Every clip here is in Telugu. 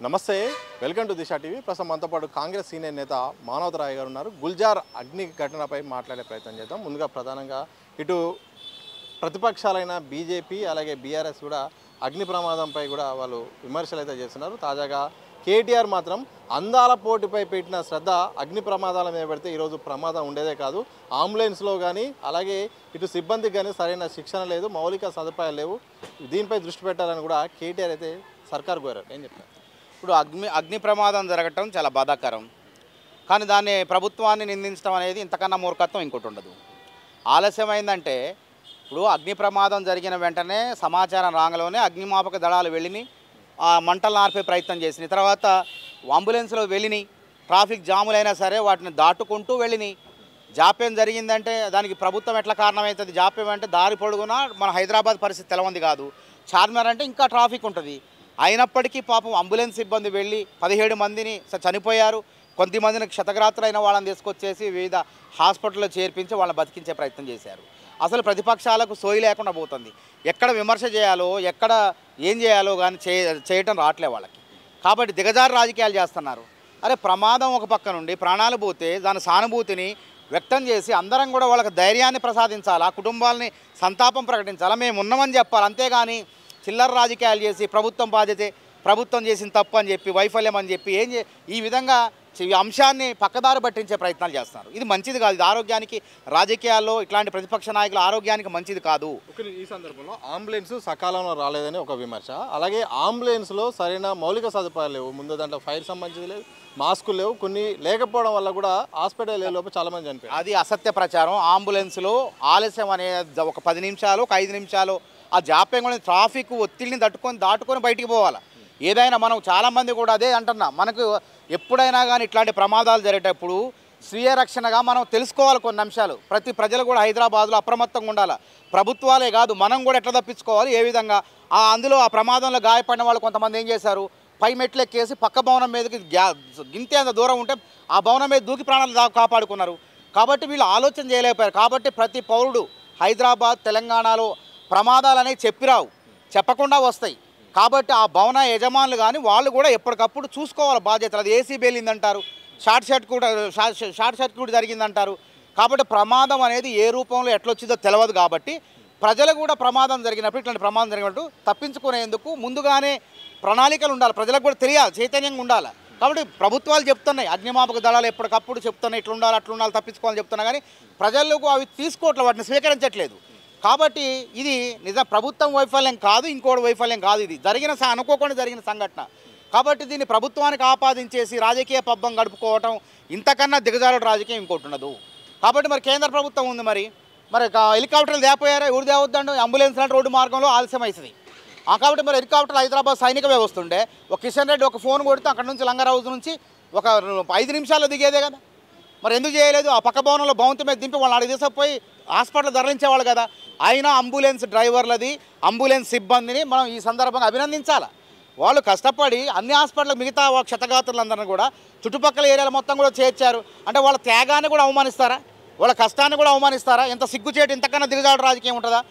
నమస్తే, వెల్కమ్ టు దిశ టీవీ. ప్రస్తుతం మనతో పాటు కాంగ్రెస్ సీనియర్ నేత మానవతరాయ్ గారు ఉన్నారు. గుల్జార్ అగ్ని ఘటనపై మాట్లాడే ప్రయత్నం చేద్దాం. ముందుగా ప్రధానంగా ఇటు ప్రతిపక్షాలైన బీజేపీ అలాగే బీఆర్ఎస్ కూడా అగ్ని ప్రమాదంపై కూడా వాళ్ళు విమర్శలు అయితే చేస్తున్నారు. తాజాగా కేటీఆర్ మాత్రం అందాల పోటీపై పెట్టిన శ్రద్ధ అగ్ని ప్రమాదాల మీద పెడితే ఈరోజు ప్రమాదం ఉండేదే కాదు, అంబులెన్స్లో కానీ అలాగే ఇటు సిబ్బందికి కానీ సరైన శిక్షణ లేదు, మౌలిక సదుపాయాలు లేవు, దీనిపై దృష్టి పెట్టాలని కూడా కేటీఆర్ అయితే సర్కార్ కోరారు. ఏం చెప్తారు? ఇప్పుడు అగ్ని ప్రమాదం జరగటం చాలా బాధాకరం. కానీ దాన్ని ప్రభుత్వాన్ని నిందించడం అనేది ఇంతకన్నా మూర్ఖత్వం ఇంకోటి ఉండదు. ఆలస్యమైందంటే ఇప్పుడు అగ్ని ప్రమాదం జరిగిన వెంటనే సమాచారం రాగానే అగ్నిమాపక దళాలు వెళ్ళిని ఆ మంటలు ఆర్పే ప్రయత్నం చేసినాయి. తర్వాత అంబులెన్స్లో వెళ్ళినాయి, ట్రాఫిక్ జాములైనా సరే వాటిని దాటుకుంటూ వెళ్ళినాయి. జాప్యం జరిగిందంటే దానికి ప్రభుత్వం ఎట్లా కారణమవుతుంది? జాప్యం అంటే దారి పొడుగునా మన హైదరాబాద్ పరిస్థితి తెలవంది కాదు, చార్మినార్ అంటే ఇంకా ట్రాఫిక్ ఉంటుంది. అయినప్పటికీ పాపం అంబులెన్స్ సిబ్బంది వెళ్ళి 17 మందిని చనిపోయారు. కొంతమందిని క్షతగాత్రులైన వాళ్ళని తీసుకొచ్చేసి వివిధ హాస్పిటల్లో చేర్పించి వాళ్ళని బతికించే ప్రయత్నం చేశారు. అసలు ప్రతిపక్షాలకు సోయి లేకుండా పోతుంది. ఎక్కడ విమర్శ చేయాలో, ఎక్కడ ఏం చేయాలో కానీ చేయటం రావట్లే వాళ్ళకి. కాబట్టి దిగజారు రాజకీయాలు చేస్తున్నారు. అరే, ప్రమాదం ఒక పక్క నుండి ప్రాణాలు పోతే దాని సానుభూతిని వ్యక్తం చేసి అందరం కూడా వాళ్ళకి ధైర్యాన్ని ప్రసాదించాలా, కుటుంబాలని సంతాపం ప్రకటించాలా, మేము ఉన్నామని చెప్పాలి. అంతేగాని చిల్లర రాజకీయాలు చేసి ప్రభుత్వం బాధ్యతే, ప్రభుత్వం చేసిన తప్పు అని చెప్పి, వైఫల్యం అని చెప్పి ఈ విధంగా ఈ అంశాన్ని పక్కదారి పట్టించే ప్రయత్నాలు చేస్తున్నారు. ఇది మంచిది కాదు. ఇది ఆరోగ్యానికి, రాజకీయాల్లో ఇట్లాంటి ప్రతిపక్ష నాయకుల ఆరోగ్యానికి మంచిది కాదు. ఈ సందర్భంలో అంబులెన్స్ సకాలంలో రాలేదని ఒక విమర్శ, అలాగే అంబులెన్స్లో సరైన మౌలిక సదుపాయాలు లేవు, ముందు దాంట్లో ఫైర్ సంబంధించి లేదు, మాస్కులు లేవు, కొన్ని లేకపోవడం వల్ల కూడా హాస్పిటల్ లోపు చాలామంది చనిపోయారు. అది అసత్య ప్రచారం. అంబులెన్స్లో ఆలస్యం అనేది ఒక 10 నిమిషాలు, ఒక 5 నిమిషాలు ఆ జాప్యం కూడా ట్రాఫిక్ ఒత్తిడిని దాటుకొని బయటికి పోవాలి. ఏదైనా మనం చాలామంది కూడా అదే అంటున్నాం, మనకు ఎప్పుడైనా కానీ ఇట్లాంటి ప్రమాదాలు జరిగేటప్పుడు స్వీయ రక్షణగా మనం తెలుసుకోవాలి కొన్ని అంశాలు. ప్రతి ప్రజలు కూడా హైదరాబాద్లో అప్రమత్తంగా ఉండాలి. ప్రభుత్వాలే కాదు, మనం కూడా ఎట్లా తప్పించుకోవాలి, ఏ విధంగా అందులో ఆ ప్రమాదంలో గాయపడిన వాళ్ళు కొంతమంది ఏం చేశారు, పై మెట్లు ఎక్కేసి పక్క భవనం మీదకి గింతే అంత దూరం ఉంటే ఆ భవనం మీద దూకి ప్రాణాలు కాపాడుకున్నారు. కాబట్టి వీళ్ళు ఆలోచన చేయలేకపోయారు. కాబట్టి ప్రతి పౌరుడు హైదరాబాద్, తెలంగాణలో ప్రమాదాలు అనేవి చెప్పిరావు, చెప్పకుండా వస్తాయి. కాబట్టి ఆ భవన యజమానులు కానీ వాళ్ళు కూడా ఎప్పటికప్పుడు చూసుకోవాలి బాధ్యతలు. అది ఏసీ బేలిందంటారు, షార్ట్ సర్క్యూట్ జరిగిందంటారు. కాబట్టి ప్రమాదం అనేది ఏ రూపంలో ఎట్లొచ్చిందో తెలియదు. కాబట్టి ప్రజలు కూడా ప్రమాదం జరిగినప్పుడు, ఇట్లాంటి ప్రమాదం జరిగినట్టు తప్పించుకునేందుకు ముందుగానే ప్రణాళికలు ఉండాలి. ప్రజలకు కూడా తెలియాలి, చైతన్యంగా ఉండాలి. కాబట్టి ప్రభుత్వాలు చెప్తున్నాయి, అగ్నిమాపక దళాలు ఎప్పటికప్పుడు చెప్తున్నాయి, ఇట్లా ఉండాలి, అట్లా ఉండాలి, తప్పించుకోవాలని చెప్తున్నా. కానీ ప్రజలకు అవి తీసుకోవట్లేదు, వాటిని స్వీకరించట్లేదు. కాబట్టి ఇది నిజం ప్రభుత్వం వైఫల్యం కాదు, ఇంకోటి వైఫల్యం కాదు. ఇది అనుకోకుండా జరిగిన సంఘటన. కాబట్టి దీన్ని ప్రభుత్వానికి ఆపాదించేసి రాజకీయ పబ్బం గడుపుకోవటం ఇంతకన్నా దిగజారుడు రాజకీయం ఇంకోటి ఉండదు. కాబట్టి మరి కేంద్ర ప్రభుత్వం ఉంది, మరి హెలికాప్టర్లు తేపోయారా? ఎవరు తేవద్దండు? అంబులెన్స్ లాంటి రోడ్డు మార్గంలో ఆలస్యం అవుతుంది. కాబట్టి మరి హెలికాప్టర్ హైదరాబాద్ సైనిక వ్యవస్థ ఉండే, ఒక కిషన్ రెడ్డి ఒక ఫోన్ కొడితే అక్కడ నుంచి లంగర్ హౌస్ నుంచి ఒక 5 నిమిషాల్లో దిగేదే కదా. మరి ఎందుకు చేయలేదు? ఆ పక్క భవనంలో భవంతి మీద దింపి వాళ్ళని అడిగి తీసుకుపోయి హాస్పిటల్ తరలించేవాళ్ళు కదా. అయినా అంబులెన్స్ డ్రైవర్లది, అంబులెన్స్ సిబ్బందిని మనం ఈ సందర్భంగా అభినందించాలి. వాళ్ళు కష్టపడి అన్ని హాస్పిటల్ మిగతా క్షతగాత్రులందరినీ కూడా చుట్టుపక్కల ఏరియాలు మొత్తం కూడా చేర్చారు. అంటే వాళ్ళ త్యాగాన్ని కూడా అవమానిస్తారా? వాళ్ళ కష్టాన్ని కూడా అవమానిస్తారా? ఎంత సిగ్గుచేటు, ఇంతకన్నా దిగజాడు రాజకీయం ఉంటుందా?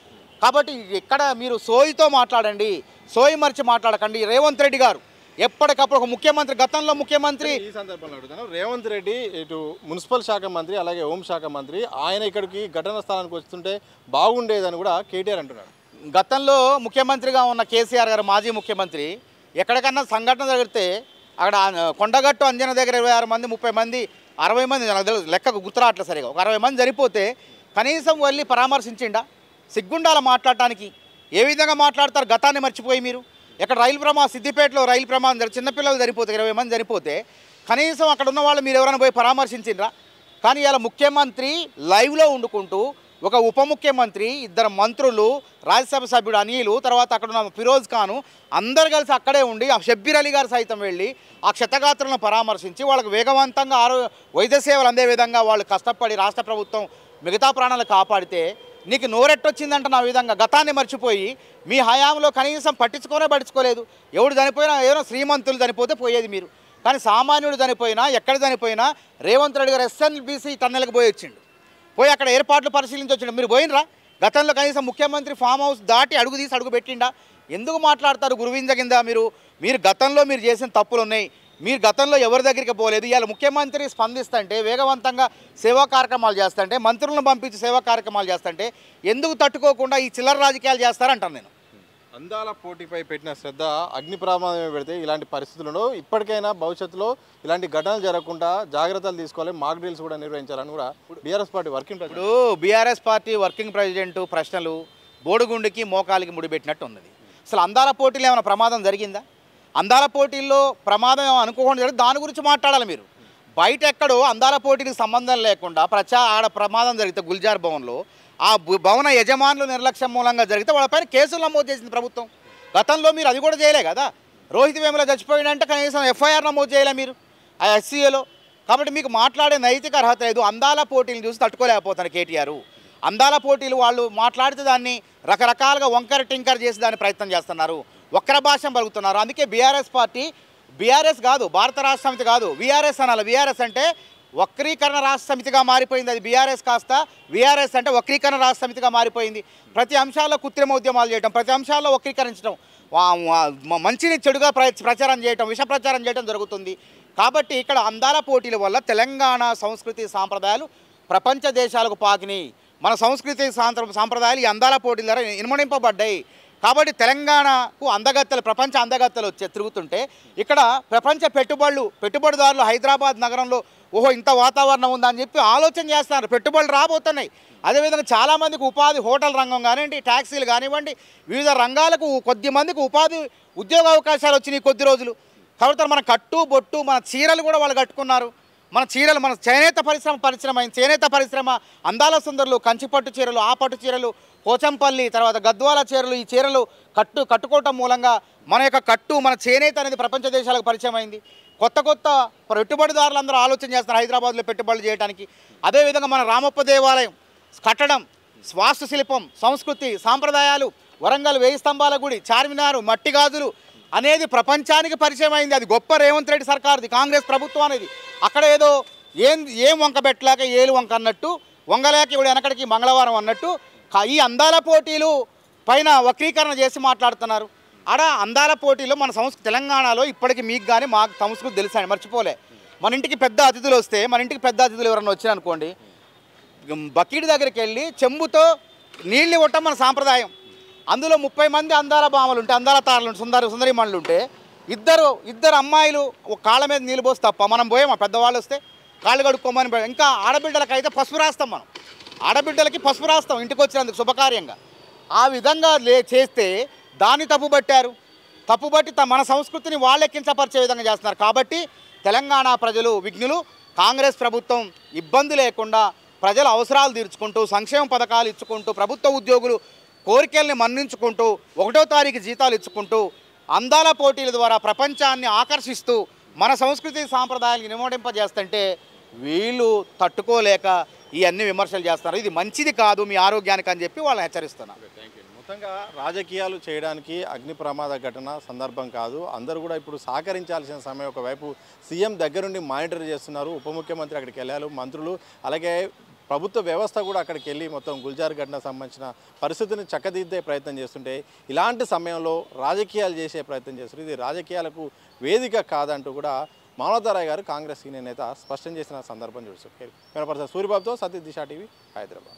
కాబట్టి ఇక్కడ మీరు సోయితో మాట్లాడండి, సోయి మరిచి మాట్లాడకండి. రేవంత్ రెడ్డి గారు ఎప్పటికప్పుడు ఒక ముఖ్యమంత్రి, గతంలో ముఖ్యమంత్రి, ఈ సందర్భంలో అడుగుతాను, రేవంత్ రెడ్డి ఇటు మున్సిపల్ శాఖ మంత్రి అలాగే హోంశాఖ మంత్రి, ఆయన ఇక్కడికి ఘటనా స్థలానికి వస్తుంటే బాగుండేదని కూడా కేటీఆర్ అంటున్నాడు. గతంలో ముఖ్యమంత్రిగా ఉన్న కేసీఆర్ గారు, మాజీ ముఖ్యమంత్రి, ఎక్కడికన్నా సంఘటన జరిగితే అక్కడ కొండగట్టు అంజన దగ్గర 26 మంది, 30 మంది, 60 మంది, నాకు లెక్కకు గుర్తురాట్లేదు సరిగా, ఒక 60 మంది సరిపోతే కనీసం వెళ్ళి పరామర్శించిండా? సిగ్గుండాల మాట్లాడటానికి. ఏ విధంగా మాట్లాడతారు? గతాన్ని మర్చిపోయి మీరు. ఇక్కడ సిద్దిపేటలో రైలు ప్రమాదం చిన్నపిల్లలు సరిపోతే 20 మంది సరిపోతే కనీసం అక్కడ ఉన్న వాళ్ళు మీరు ఎవరైనా పోయి పరామర్శించిండ్రా? కానీ ఇలా ముఖ్యమంత్రి లైవ్లో వండుకుంటూ, ఒక ఉప ముఖ్యమంత్రి, 2 మంత్రులు, రాజ్యసభ సభ్యుడు అనిలు, తర్వాత అక్కడ ఉన్న ఫిరోజ్ ఖాను అందరు కలిసి అక్కడే ఉండి, ఆ షబ్బీర్ అలీ గారు సైతం వెళ్ళి ఆ క్షతగాత్రులను పరామర్శించి వాళ్ళకు వేగవంతంగా వైద్య సేవలు అందే విధంగా వాళ్ళు కష్టపడి రాష్ట్ర ప్రభుత్వం మిగతా ప్రాణాలు కాపాడితే నీకు నోరెట్టొచ్చిందంట. నా విధంగా గతాన్ని మర్చిపోయి మీ హయాంలో కనీసం పట్టించుకోలేదు. ఎవడు చనిపోయినా, ఏదైనా శ్రీమంతులు చనిపోతే పోయేది మీరు. కానీ సామాన్యుడు చనిపోయినా, ఎక్కడ చనిపోయినా రేవంత్ రెడ్డి గారు ఎస్ఎన్బీసీ టన్నెల్కి పోయి వచ్చిండు, పోయి అక్కడ ఏర్పాట్లు పరిశీలించి వచ్చిండు. మీరు పోయినరా? గతంలో కనీసం ముఖ్యమంత్రి ఫామ్ హౌస్ దాటి అడుగు తీసి అడుగు పెట్టిండా? ఎందుకు మాట్లాడతారు గురువింజ కింద? మీరు మీరు గతంలో మీరు చేసిన తప్పులు ఉన్నాయి, మీరు గతంలో ఎవరి దగ్గరికి పోలేదు. ఇవాళ ముఖ్యమంత్రి స్పందిస్తుంటే వేగవంతంగా సేవా కార్యక్రమాలు చేస్తుంటే, మంత్రులను పంపించి సేవా కార్యక్రమాలు చేస్తుంటే ఎందుకు తట్టుకోకుండా ఈ చిల్లర రాజకీయాలు చేస్తారంటాను నేను. అందాల పోటీపై పెట్టిన శ్రద్ధ అగ్ని ప్రమాదమే పెడితే ఇలాంటి పరిస్థితులను ఇప్పటికైనా భవిష్యత్తులో ఇలాంటి ఘటనలు జరగకుండా జాగ్రత్తలు తీసుకోవాలి, మాక్ డ్రిల్స్ కూడా నిర్వహించాలని కూడా బీఆర్ఎస్ పార్టీ వర్కింగ్ ప్రెసిడెంట్. ఇప్పుడు బీఆర్ఎస్ పార్టీ వర్కింగ్ ప్రెసిడెంట్ ప్రశ్నలు బోడుగుండుకి మోకాలికి ముడిపెట్టినట్టు ఉన్నది. అసలు అందాల పోటీలో ఏమైనా ప్రమాదం జరిగిందా? అందాల పోటీల్లో ప్రమాదం ఏమో అనుకోకుండా జరిగింది, దాని గురించి మాట్లాడాలి మీరు. బయట ఎక్కడో అందాల పోటీకి సంబంధం లేకుండా ఆడ ప్రమాదం జరిగితే గుల్జార్ భవన్లో ఆ భవన యజమానులు నిర్లక్ష్యం మూలంగా జరిగితే వాళ్ళపైన కేసులు నమోదు చేసింది ప్రభుత్వం. గతంలో మీరు అది కూడా చేయలే కదా. రోహిత్ వేముల చచ్చిపోయినంటే కనీసం ఎఫ్ఐఆర్ నమోదు చేయలే మీరు ఆ ఎస్సీఏలో. కాబట్టి మీకు మాట్లాడే నైతిక అర్హత లేదు. అందాల పోటీలు చూసి తట్టుకోలేకపోతాను కేటీఆర్. అందాల పోటీలు వాళ్ళు మాట్లాడితే దాన్ని రకరకాలుగా వంకర టింకర్ చేసి దాన్ని ప్రయత్నం చేస్తున్నారు, వక్ర భాషం పలుకుతున్నారు. అందుకే బీఆర్ఎస్ పార్టీ, బీఆర్ఎస్ కాదు భారత రాష్ట్ర సమితి కాదు వీఆర్ఎస్ అనాలి. వీఆర్ఎస్ అంటే వక్రీకరణ రాష్ట్ర సమితిగా మారిపోయింది. అది బీఆర్ఎస్ కాస్త వీఆర్ఎస్ అంటే వక్రీకరణ రాష్ట్ర సమితిగా మారిపోయింది. ప్రతి అంశాల్లో కృత్రిమ ఉద్యమాలు చేయడం, ప్రతి అంశాల్లో వక్రీకరించడం, మంచిని చెడుగా ప్రచారం చేయడం, విష ప్రచారం చేయడం జరుగుతుంది. కాబట్టి ఇక్కడ అందాల పోటీల వల్ల తెలంగాణ సంస్కృతి సాంప్రదాయాలు ప్రపంచ దేశాలకు పాకినాయి. మన సంస్కృతి సాంప్రదాయాలు ఈ అందాల పోటీల ద్వారా ఇనుమడింపబడ్డాయి. కాబట్టి తెలంగాణకు అందగత్తెలు, ప్రపంచ అందగత్తెలు తిరుగుతుంటే ఇక్కడ ప్రపంచ పెట్టుబడిదారులు హైదరాబాద్ నగరంలో ఓహో ఇంత వాతావరణం ఉందని చెప్పి ఆలోచన చేస్తున్నారు, పెట్టుబడులు రాబోతున్నాయి. అదేవిధంగా చాలామందికి ఉపాధి, హోటల్ రంగం కానివ్వండి, ట్యాక్సీలు కానివ్వండి, వివిధ రంగాలకు కొద్ది మందికి ఉద్యోగ అవకాశాలు వచ్చినాయి కొద్ది రోజులు. కాబట్టి మన కట్టు బొట్టు మన చీరలు కూడా వాళ్ళు కట్టుకున్నారు. మన చీరలు, మన చేనేత పరిశ్రమ చేనేత పరిశ్రమ, అందాల సుందరులు, కంచిపట్టు చీరలు, ఆ పట్టు చీరలు, పోచంపల్లి, తర్వాత గద్వాల చీరలు, ఈ చీరలు కట్టుకోవటం మూలంగా మన యొక్క మన చేనేత అనేది ప్రపంచ దేశాలకు పరిచయం అయింది. కొత్త పెట్టుబడిదారులు అందరూ ఆలోచన చేస్తున్నారు హైదరాబాద్లో పెట్టుబడులు చేయడానికి. అదేవిధంగా మన రామప్ప దేవాలయం కట్టడం, వాస్తుశిల్పం, సంస్కృతి సాంప్రదాయాలు, వరంగల్ 1000 స్తంభాల గుడి, చార్మినారు, మట్టి గాజులు అనేది ప్రపంచానికి పరిచయం అయింది. అది గొప్ప రేవంత్ రెడ్డి సర్కార్ది, కాంగ్రెస్ ప్రభుత్వం అనేది. అక్కడ ఏదో ఏం వంక పెట్టలేక ఏలు వంక అన్నట్టు, వంగలేక ఇవిడ వెనకడికి మంగళవారం అన్నట్టు ఈ అందాల పోటీలు పైన వక్రీకరణ చేసి మాట్లాడుతున్నారు. అందాల పోటీలో మన తెలంగాణలో ఇప్పటికీ మీకు కానీ మాకు సంస్కృతి తెలుసండి, మర్చిపోలే. మన ఇంటికి పెద్ద అతిథులు వస్తే, మన ఇంటికి పెద్ద అతిథులు ఎవరన్నా వచ్చారనుకోండి, బకెట్ దగ్గరికి వెళ్ళి చెంబుతో నీళ్ళు ఇవ్వటం మన సాంప్రదాయం. అందులో 30 మంది అందాల భామలు ఉంటే, అందాల తారలు ఉంటే, సుందరిమణులు ఉంటే ఇద్దరు అమ్మాయిలు ఒక కాళ్ళ మీద నీళ్ళు పోసి తప్ప మనం పోయాం. మా పెద్దవాళ్ళు వస్తే కాళ్ళు కడుక్కోమని. ఇంకా ఆడబిడ్డలకైతే పసుపు రాస్తాం, మనం ఆడబిడ్డలకి పసుపు రాస్తాం ఇంటికి వచ్చినందుకు శుభకార్యంగా. ఆ విధంగా చేస్తే దాన్ని తప్పుబట్టి మన సంస్కృతిని వాళ్ళే కించపరిచే విధంగా చేస్తున్నారు. కాబట్టి తెలంగాణ ప్రజలు విఘ్నులు. కాంగ్రెస్ ప్రభుత్వం ఇబ్బంది లేకుండా ప్రజల అవసరాలు తీర్చుకుంటూ, సంక్షేమ పథకాలు ఇచ్చుకుంటూ, ప్రభుత్వ ఉద్యోగులు కోరికల్ని మన్నించుకుంటూ, 1వ తారీఖు జీతాలు ఇచ్చుకుంటూ, అందాల పోటీల ద్వారా ప్రపంచాన్ని ఆకర్షిస్తూ మన సంస్కృతి సాంప్రదాయాలను నిమోడింపజేస్తుంటే వీళ్ళు తట్టుకోలేక ఈ అన్ని విమర్శలు చేస్తున్నారు. ఇది మంచిది కాదు మీ ఆరోగ్యానికి అని చెప్పి వాళ్ళని హెచ్చరిస్తున్నారు. మొత్తంగా రాజకీయాలు చేయడానికి అగ్ని ప్రమాద ఘటన సందర్భం కాదు. అందరూ కూడా ఇప్పుడు సహకరించాల్సిన సమయం. ఒకవైపు సీఎం దగ్గరుండి మానిటర్ చేస్తున్నారు, ఉప ముఖ్యమంత్రి అక్కడికి వెళ్ళారు, మంత్రులు, అలాగే ప్రభుత్వ వ్యవస్థ కూడా అక్కడికి వెళ్ళి మొత్తం గుల్జార్ ఘటనకు సంబంధించిన పరిస్థితిని చక్కదిద్దే ప్రయత్నం చేస్తుంటే ఇలాంటి సమయంలో రాజకీయాలు చేసే ప్రయత్నం చేస్తారు. ఇది రాజకీయాలకు వేదిక కాదంటూ కూడా మానవతారాయ్ గారు, కాంగ్రెస్ సీనియర్ నేత, స్పష్టం చేసిన సందర్భం చూస్తారు. కెమెరా పర్సన్ సూరిబాబుతో సతీష్, దిశ టీవీ, హైదరాబాద్.